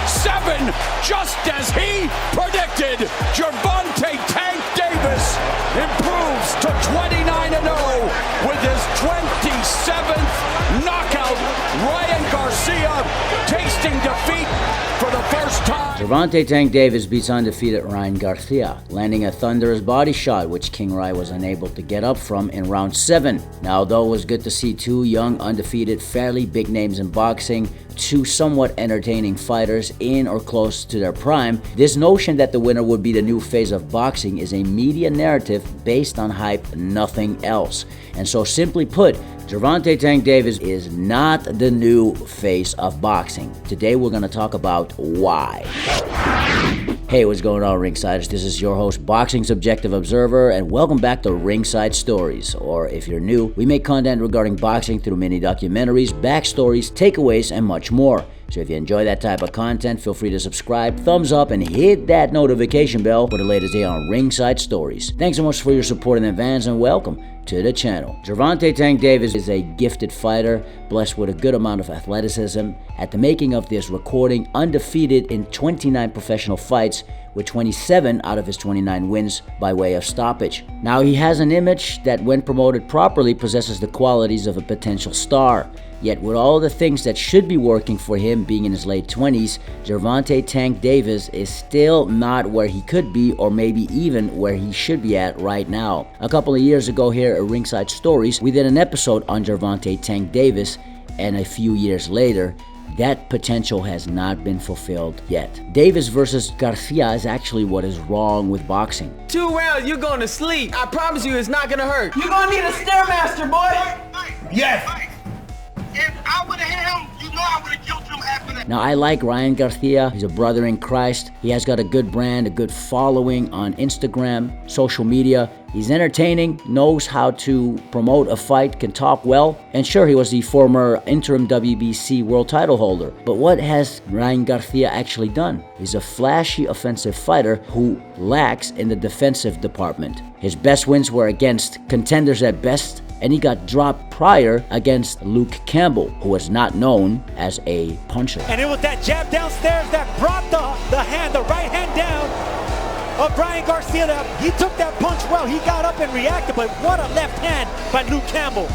7, just as he predicted. Gervonta Tank Davis improves to 29-0 with his 27th knockout. Ryan Garcia tasting defeat for the first time. Gervonta Tank Davis beats undefeated Ryan Garcia, landing a thunderous body shot which King Rye was unable to get up from in round 7. Now, although it was good to see two young, undefeated, fairly big names in boxing, two somewhat entertaining fighters in or close to their prime, this notion that the winner would be the new face of boxing is a media narrative based on hype, nothing else. And so simply put, Gervonta Tank Davis is not the new face of boxing. Today we're going to talk about why. Hey, what's going on, Ringsiders? This is your host, Boxing's Objective Observer, and welcome back to Ringside Stories. Or if you're new, we make content regarding boxing through mini documentaries, backstories, takeaways, and much more. So if you enjoy that type of content, feel free to subscribe, thumbs up, and hit that notification bell for the latest day on Ringside Stories. Thanks so much for your support in advance, and welcome to the channel. Gervonta Tank Davis is a gifted fighter, blessed with a good amount of athleticism. At the making of this recording, undefeated in 29 professional fights, with 27 out of his 29 wins by way of stoppage. Now, he has an image that, when promoted properly, possesses the qualities of a potential star. Yet with all the things that should be working for him being in his late 20s, Gervonta Tank Davis is still not where he could be, or maybe even where he should be at right now. A couple of years ago here at Ringside Stories, we did an episode on Gervonta Tank Davis, and a few years later, that potential has not been fulfilled yet. Davis versus Garcia is actually what is wrong with boxing. 2 rounds, you're going to sleep. I promise you it's not going to hurt. You're going to need a Stairmaster, boy. Yes. If I would have hit him, you know I would have killed him after that. Now, I like Ryan Garcia. He's a brother in Christ. He has got a good brand, a good following on Instagram, social media. He's entertaining, knows how to promote a fight, can talk well. And sure, he was the former interim WBC world title holder. But what has Ryan Garcia actually done? He's a flashy offensive fighter who lacks in the defensive department. His best wins were against contenders at best, and he got dropped prior against Luke Campbell, who was not known as a puncher. And it was that jab downstairs that brought the right hand down of Ryan Garcia. He took that punch well. He got up and reacted, but what a left hand by Luke Campbell.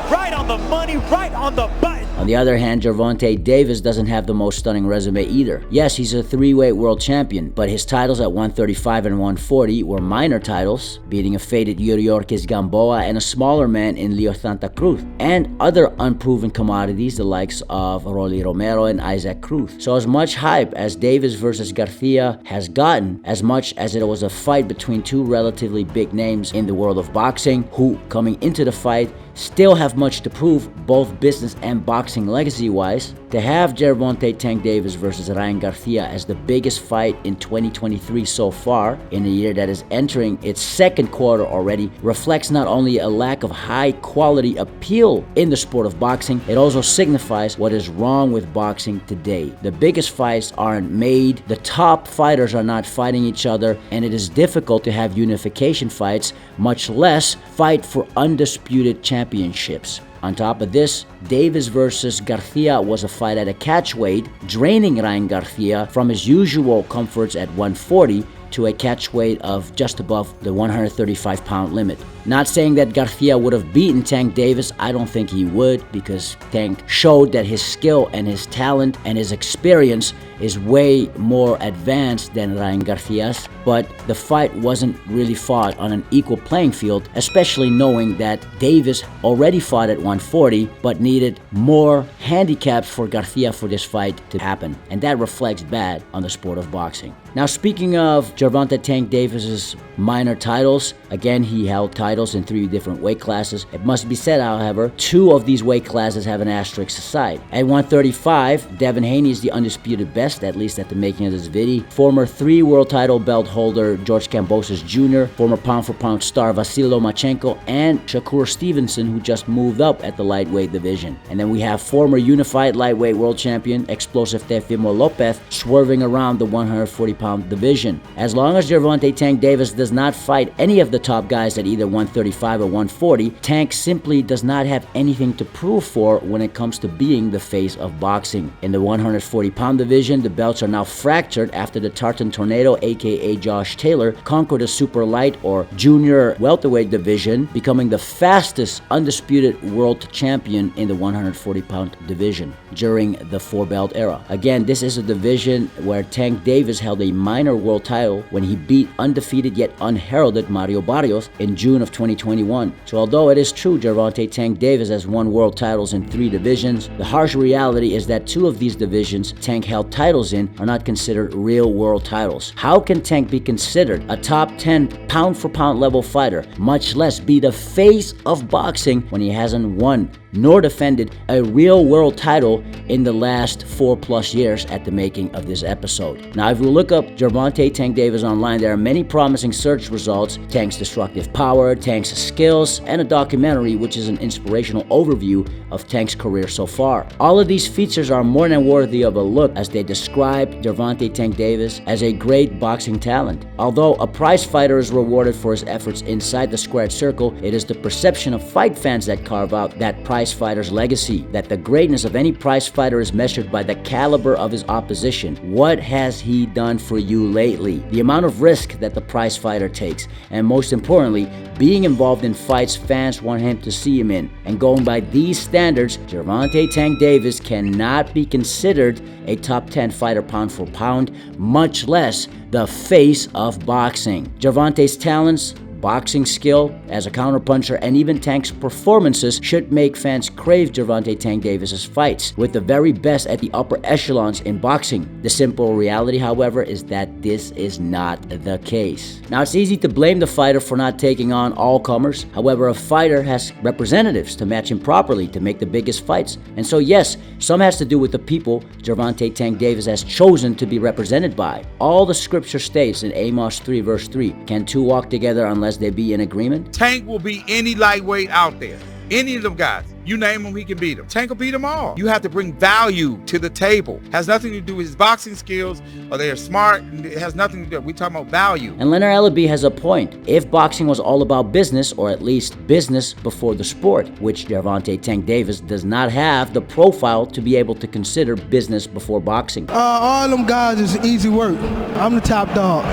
Right on the money, right on the button. On the other hand, Gervonta Davis doesn't have the most stunning resume either. Yes, he's a 3-weight world champion, but his titles at 135 and 140 were minor titles, beating a faded Yuriorkis Gamboa and a smaller man in Leo Santa Cruz, and other unproven commodities, the likes of Rolly Romero and Isaac Cruz. So as much hype as Davis versus Garcia has gotten, as much as it was a fight between two relatively big names in the world of boxing, who, coming into the fight, still have much to prove, both business and boxing legacy-wise, to have Gervonta Tank Davis versus Ryan Garcia as the biggest fight in 2023 so far, in a year that is entering its second quarter already, reflects not only a lack of high-quality appeal in the sport of boxing, it also signifies what is wrong with boxing today. The biggest fights aren't made, the top fighters are not fighting each other, and it is difficult to have unification fights, much less fight for undisputed championships. On top of this, Davis versus Garcia was a fight at a catchweight, draining Ryan Garcia from his usual comforts at 140 to a catchweight of just above the 135-pound limit. Not saying that Garcia would have beaten Tank Davis, I don't think he would, because Tank showed that his skill and his talent and his experience is way more advanced than Ryan Garcia's, but the fight wasn't really fought on an equal playing field, especially knowing that Davis already fought at 140, but needed more handicaps for Garcia for this fight to happen, and that reflects bad on the sport of boxing. Now, speaking of Gervonta Tank Davis's minor titles, again, he held titles in 3 different weight classes. It must be said, however, 2 of these weight classes have an asterisk aside. At 135, Devin Haney is the undisputed best, at least at the making of this video. Former 3 world title belt holder George Kambosos Jr., former pound-for-pound star Vasily Lomachenko, and Shakur Stevenson, who just moved up at the lightweight division. And then we have former unified lightweight world champion Explosive Teofimo Lopez swerving around the 140-pound division. As long as Gervonta Tank Davis does not fight any of the top guys at either 135 or 140, Tank simply does not have anything to prove for when it comes to being the face of boxing. In the 140-pound division, the belts are now fractured after the Tartan Tornado, aka Josh Taylor, conquered the super light or junior welterweight division, becoming the fastest undisputed world champion in the 140-pound division during the four-belt era. Again, this is a division where Tank Davis held a minor world title when he beat undefeated yet unheralded Mario Barrios in June of 2021. So although it is true Gervonta Tank Davis has won world titles in 3 divisions, the harsh reality is that 2 of these divisions Tank held titles in are not considered real world titles. How can Tank be considered a top 10 pound-for-pound level fighter, much less be the face of boxing when he hasn't won nor defended a real world title in the last 4+ years at the making of this episode? Now, if we look up Gervonta Tank Davis online, there are many promising search results: Tank's destructive power, Tank's skills, and a documentary which is an inspirational overview of Tank's career so far. All of these features are more than worthy of a look as they describe Gervonta Tank Davis as a great boxing talent. Although a prize fighter is rewarded for his efforts inside the squared circle, it is the perception of fight fans that carve out that prize fighter's legacy, that the greatness of any prize fighter is measured by the caliber of his opposition. What has he done for you lately? The amount of risk that the prize fighter takes, and most importantly, being involved in fights fans want him to see him in. And going by these standards, Gervonta Tank Davis cannot be considered a top 10 fighter pound for pound, much less the face of boxing. Gervonta's talents, boxing skill as a counterpuncher, and even Tank's performances should make fans crave Gervonta Tank Davis's fights with the very best at the upper echelons in boxing. The simple reality, however, is that this is not the case. Now, it's easy to blame the fighter for not taking on all comers. However, a fighter has representatives to match him properly to make the biggest fights. And so yes, some has to do with the people Gervonta Tank Davis has chosen to be represented by. All the scripture states in Amos 3 verse 3, "Can 2 walk together unless they be in agreement?" Tank will beat any lightweight out there. Any of them guys. You name them, he can beat them. Tank will beat them all. You have to bring value to the table. Has nothing to do with his boxing skills, or they are smart. It has nothing to do. We're talking about value. And Leonard Ellaby has a point. If boxing was all about business, or at least business before the sport, which Gervonta Tank Davis does not have the profile to be able to consider business before boxing. All them guys is easy work. I'm the top dog.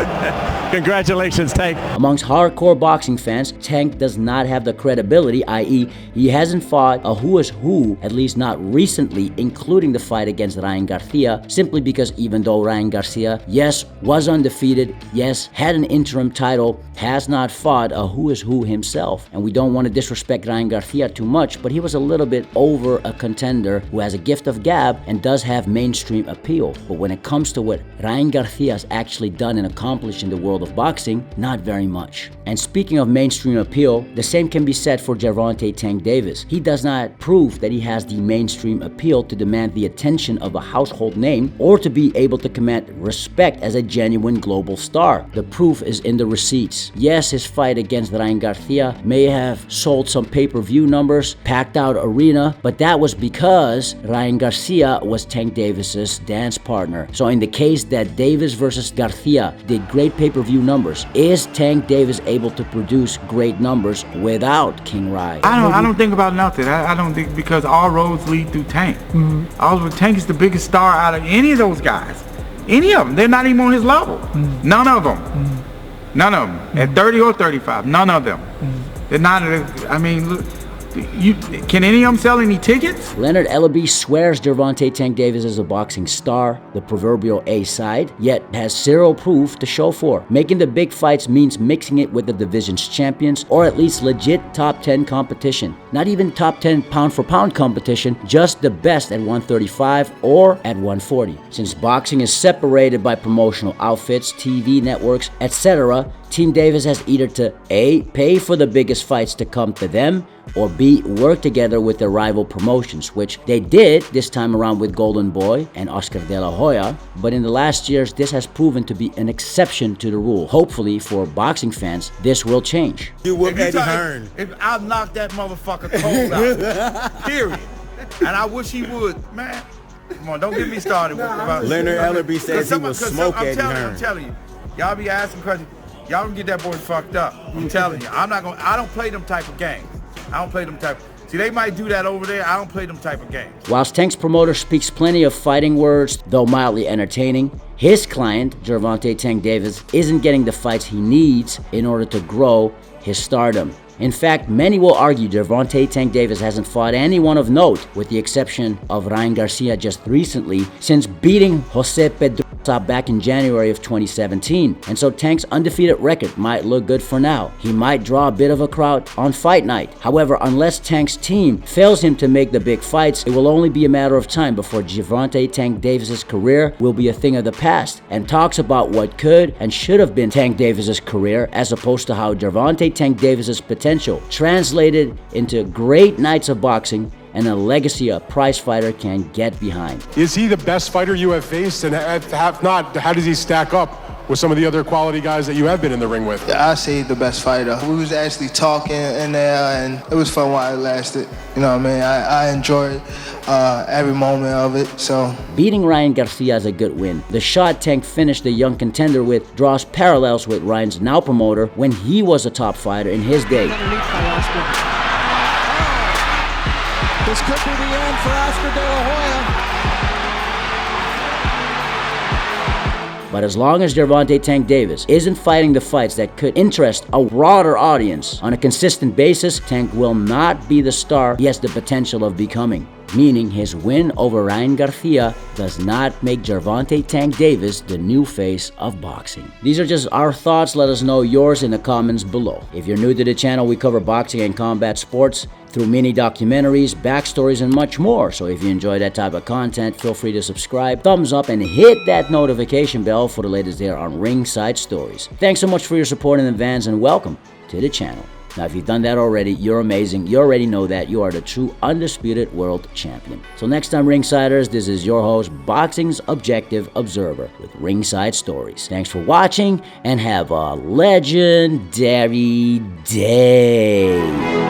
Congratulations, Tank. Amongst hardcore boxing fans, Tank does not have the credibility, i.e. he hasn't fought a who is who, at least not recently, including the fight against Ryan Garcia, simply because even though Ryan Garcia, yes, was undefeated, yes, had an interim title, has not fought a who is who himself. And we don't want to disrespect Ryan Garcia too much, but he was a little bit over a contender who has a gift of gab and does have mainstream appeal. But when it comes to what Ryan Garcia has actually done and accomplished in the world of boxing, not very much. And speaking of mainstream appeal, the same can be said for Gervonta Tank Davis. He does not prove that he has the mainstream appeal to demand the attention of a household name or to be able to command respect as a genuine global star. The proof is in the receipts. Yes, his fight against Ryan Garcia may have sold some pay-per-view numbers, packed out arena, but that was because Ryan Garcia was Tank Davis's dance partner. So in the case that Davis versus Garcia did great pay-per-view numbers, is Tank Davis able to produce great numbers without King Rye? I don't think about nothing. I don't think, because all roads lead through Tank. Tank is the biggest star out of any of those guys. Any of them. They're not even on his level. None of them. None of them. At 30 or 35, none of them. They're not, I mean, look, can any of them sell any tickets? Leonard Ellaby swears Gervonta Tank Davis is a boxing star, the proverbial A-side, yet has zero proof to show for. Making the big fights means mixing it with the division's champions, or at least legit top 10 competition. Not even top 10 pound-for-pound competition, just the best at 135 or at 140. Since boxing is separated by promotional outfits, TV networks, etc., Team Davis has either to A, pay for the biggest fights to come to them, or B, work together with their rival promotions, which they did this time around with Golden Boy and Oscar De La Hoya, but in the last years this has proven to be an exception to the rule. Hopefully for boxing fans, this will change. You whoop Eddie Hearn. I'll knock that motherfucker cold out. Period. And I wish he would, man. Come on, don't get me started. Leonard Ellaby says he will smoke Eddie Hearn. I'm telling you, y'all be asking questions. Y'all don't get that boy fucked up. I'm telling you. I don't play them type of games. See, they might do that over there. I don't play them type of games. Whilst Tank's promoter speaks plenty of fighting words, though mildly entertaining, his client, Gervonta Tank Davis, isn't getting the fights he needs in order to grow his stardom. In fact, many will argue Gervonta Tank Davis hasn't fought anyone of note, with the exception of Ryan Garcia just recently, since beating Jose Pedrosa back in January of 2017. And so Tank's undefeated record might look good for now. He might draw a bit of a crowd on fight night. However, unless Tank's team fails him to make the big fights, it will only be a matter of time before Gervonta Tank Davis's career will be a thing of the past, and talks about what could and should have been Tank Davis's career, as opposed to how Gervonta Tank Davis's potential translated into great nights of boxing and a legacy a prize fighter can get behind. Is he the best fighter you have faced? And if not, how does he stack up with some of the other quality guys that you have been in the ring with? I say the best fighter. We was actually talking in there, and it was fun while it lasted. You know what I mean? I enjoyed every moment of it, so. Beating Ryan Garcia is a good win. The shot Tank finished the young contender with draws parallels with Ryan's now promoter when he was a top fighter in his day. This could be the end for Oscar De La Hoya. But as long as Gervonta Tank Davis isn't fighting the fights that could interest a broader audience on a consistent basis, Tank will not be the star he has the potential of becoming. Meaning his win over Ryan Garcia does not make Gervonta Tank Davis the new face of boxing. These are just our thoughts. Let us know yours in the comments below. If you're new to the channel, we cover boxing and combat sports through mini documentaries, backstories, and much more. So if you enjoy that type of content, feel free to subscribe, thumbs up, and hit that notification bell for the latest there on Ringside Stories. Thanks so much for your support in advance, and welcome to the channel. Now, if you've done that already, you're amazing. You already know that you are the true undisputed world champion. So next time, Ringsiders, this is your host, Boxing's Objective Observer with Ringside Stories. Thanks for watching, and have a legendary day.